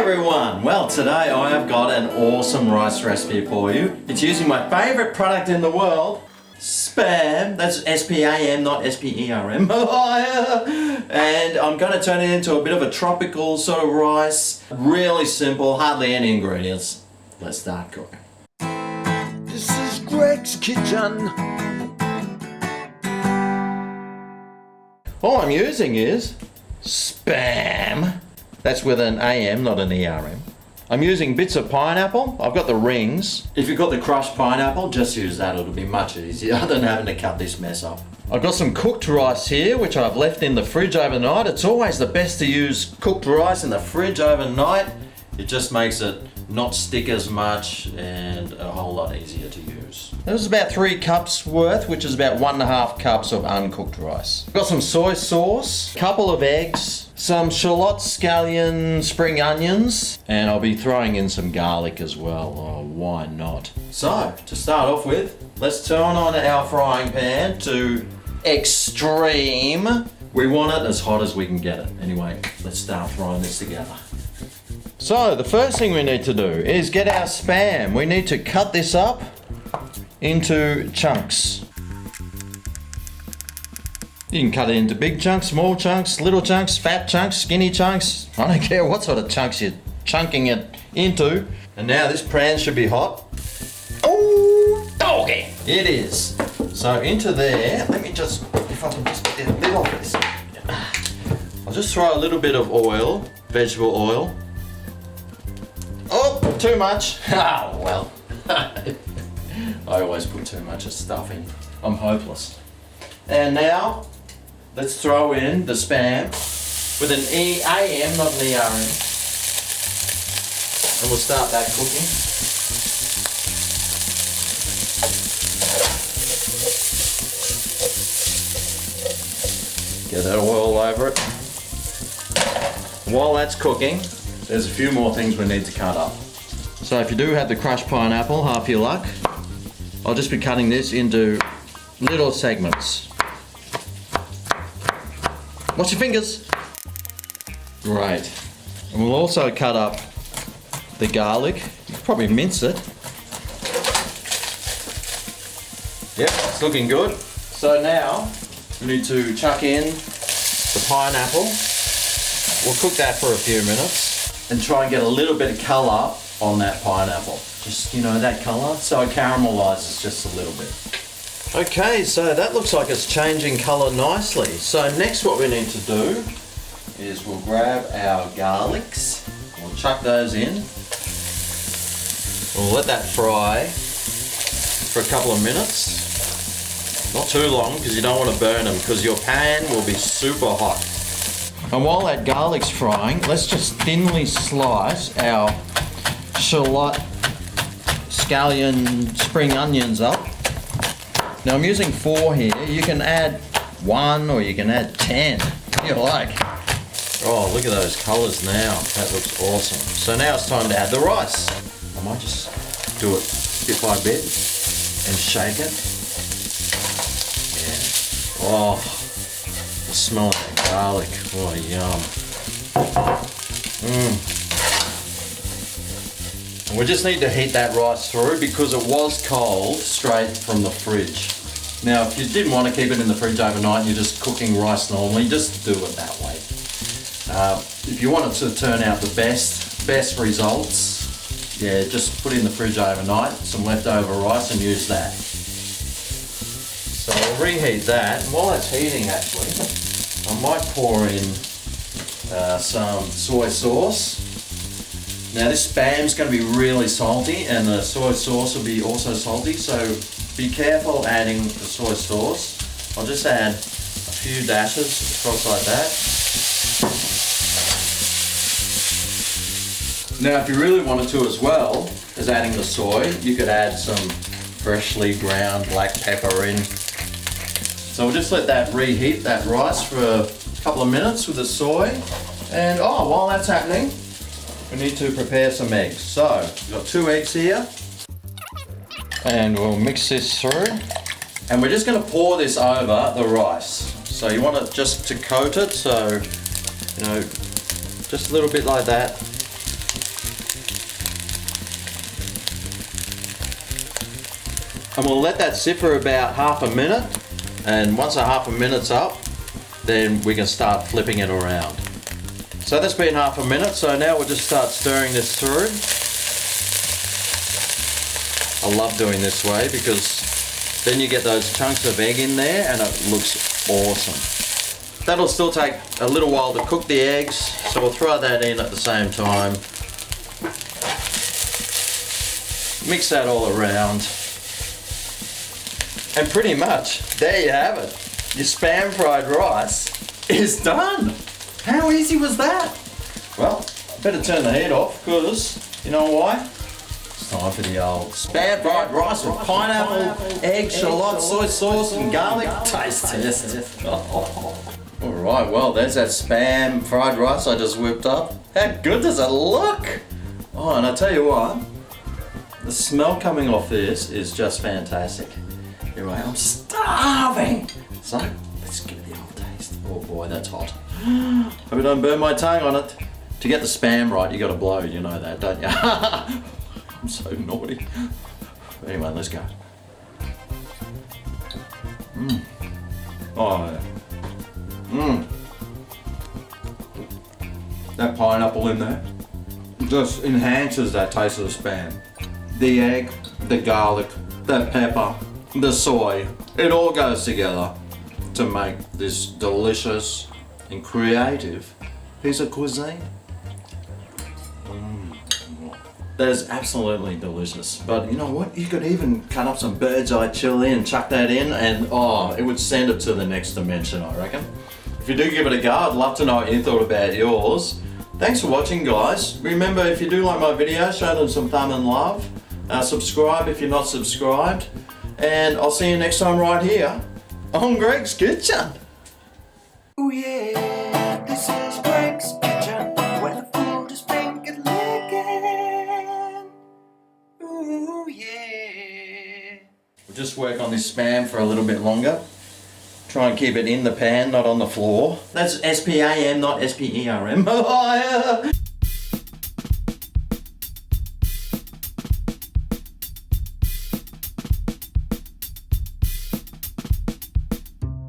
everyone! Well, today I have got an awesome rice recipe for you. It's using my favourite product in the world, Spam. That's S-P-A-M, not S-P-E-R-M. And I'm going to turn it into a bit of a tropical sort of rice. Really simple, hardly any ingredients. Let's start cooking. This is Greg's kitchen. All I'm using is Spam. That's with an AM, not an ERM. I'm using bits of pineapple. I've got the rings. If you've got the crushed pineapple, just use that. It'll be much easier than having to cut this mess up. I've got some cooked rice here, which I've left in the fridge overnight. It's always the best to use cooked rice in the fridge overnight. It just makes it not stick as much and a whole lot easier to use. This is about 3 cups worth, which is about 1.5 cups of uncooked rice. Got some soy sauce, a couple of eggs, some shallot, scallion, spring onions, and I'll be throwing in some garlic as well. Oh, why not? So, to start off with, let's turn on our frying pan to extreme. We want it as hot as we can get it. Anyway, let's start frying this together. So, the first thing we need to do is get our Spam. We need to cut this up into chunks. You can cut it into big chunks, small chunks, little chunks, fat chunks, skinny chunks. I don't care what sort of chunks you're chunking it into. And now this pan should be hot. Oh, doggy! It is. So into there, let me just, if I can just get the lid off this. I'll just throw a little bit of oil, vegetable oil. Oh, too much. Oh, well. I always put too much of stuff in. I'm hopeless. And now, let's throw in the Spam with an EAM, not an ERM. And we'll start that cooking. Get that oil over it. While that's cooking, there's a few more things we need to cut up. So if you do have the crushed pineapple, half your luck. I'll just be cutting this into little segments. Watch your fingers. Great. And we'll also cut up the garlic. You could probably mince it. Yep, it's looking good. So now we need to chuck in the pineapple. We'll cook that for a few minutes and try and get a little bit of colour on that pineapple. Just, you know, that colour, so it caramelizes just a little bit. Okay, so that looks like it's changing colour nicely. So next what we need to do is we'll grab our garlics, we'll chuck those in. We'll let that fry for a couple of minutes. Not too long, because you don't want to burn them, because your pan will be super hot. And while that garlic's frying, let's just thinly slice our shallot, scallion, spring onions up. Now I'm using 4 here. You can add 1 or you can add 10, if you like. Oh, look at those colours now. That looks awesome. So now it's time to add the rice. I might just do it bit by bit and shake it. Yeah. Oh, the smell of that garlic. Oh, yum. And we just need to heat that rice through because it was cold straight from the fridge. Now, if you didn't want to keep it in the fridge overnight and you're just cooking rice normally, just do it that way. If you want it to turn out the best results, yeah, just put it in the fridge overnight, some leftover rice, and use that. So I'll reheat that. And while that's heating, actually, I might pour in some soy sauce. Now this Spam's going to be really salty and the soy sauce will be also salty, so be careful adding the soy sauce. I'll just add a few dashes across like that. Now if you really wanted to as well as adding the soy, you could add some freshly ground black pepper in. So we'll just let that reheat, that rice, for a couple of minutes with the soy. And while that's happening, we need to prepare some eggs. So, we've got 2 eggs here. And we'll mix this through. And we're just going to pour this over the rice. So you want it just to coat it, so, you know, just a little bit like that. And we'll let that sit for about half a minute. And once a half a minute's up, then we can start flipping it around. So that's been half a minute, so now we'll just start stirring this through. I love doing this way because then you get those chunks of egg in there and it looks awesome. That'll still take a little while to cook the eggs, so we'll throw that in at the same time. Mix that all around. And pretty much, there you have it. Your spam fried rice is done. How easy was that? Well, I better turn the heat off because, you know why? It's time for the old spam fried rice with pineapple, egg, shallot, soy sauce and garlic taste test. Alright, well there's that spam fried rice I just whipped up. How good does it look? Oh, and I tell you what, the smell coming off this is just fantastic. Anyway, I'm starving. So, let's give it the old taste. Oh boy, that's hot. Hope I don't burn my tongue on it. To get the spam right, you gotta blow, you know that, don't you? I'm so naughty. Anyway, let's go. Oh, yeah. That pineapple in there just enhances that taste of the spam. The egg, the garlic, the pepper, the soy, it all goes together to make this delicious and creative piece of cuisine. That is absolutely delicious. But you know what? You could even cut up some bird's eye chili and chuck that in and oh, it would send it to the next dimension, I reckon. If you do give it a go, I'd love to know what you thought about yours. Thanks for watching, guys. Remember, if you do like my videos, show them some thumb and love. Subscribe if you're not subscribed. And I'll see you next time right here on Greg's Kitchen. Oh yeah, this is Greg's Kitchen, where the food is pink and licking. Ooh yeah. We'll just work on this spam for a little bit longer. Try and keep it in the pan, not on the floor. That's S-P-A-M, not S-P-E-R-M.